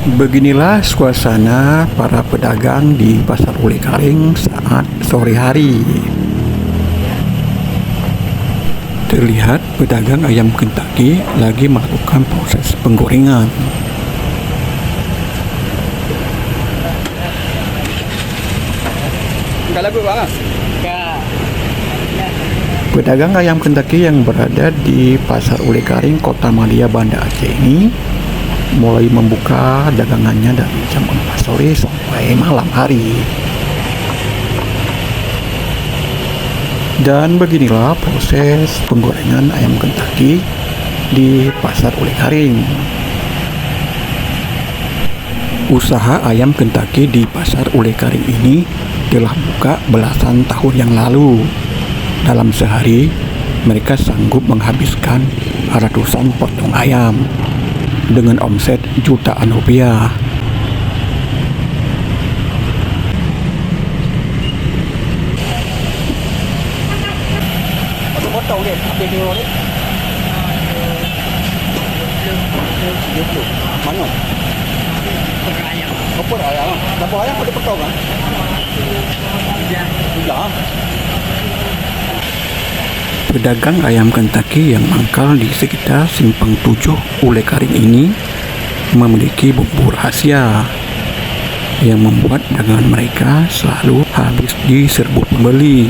Beginilah suasana para pedagang di Pasar Ule Karing saat sore hari. Terlihat pedagang ayam Kentucky lagi melakukan proses penggorengan. Pedagang ayam Kentucky yang berada di Pasar Ule Karing, Kota Madia, Banda Aceh ini mulai membuka dagangannya dari jam 4 sore sampai malam hari. Dan beginilah proses penggorengan ayam Kentucky di Pasar Ule Karing. Usaha ayam Kentucky di Pasar Ule Karing ini telah buka belasan tahun yang lalu. Dalam sehari, mereka sanggup menghabiskan ratusan potong ayam dengan omset jutaan rupiah. Pedagang ayam Kentucky yang mangkal di sekitar Simpang 7 Ule Karing ini memiliki bumbu rahasia yang membuat dagangan mereka selalu habis di serbu pembeli.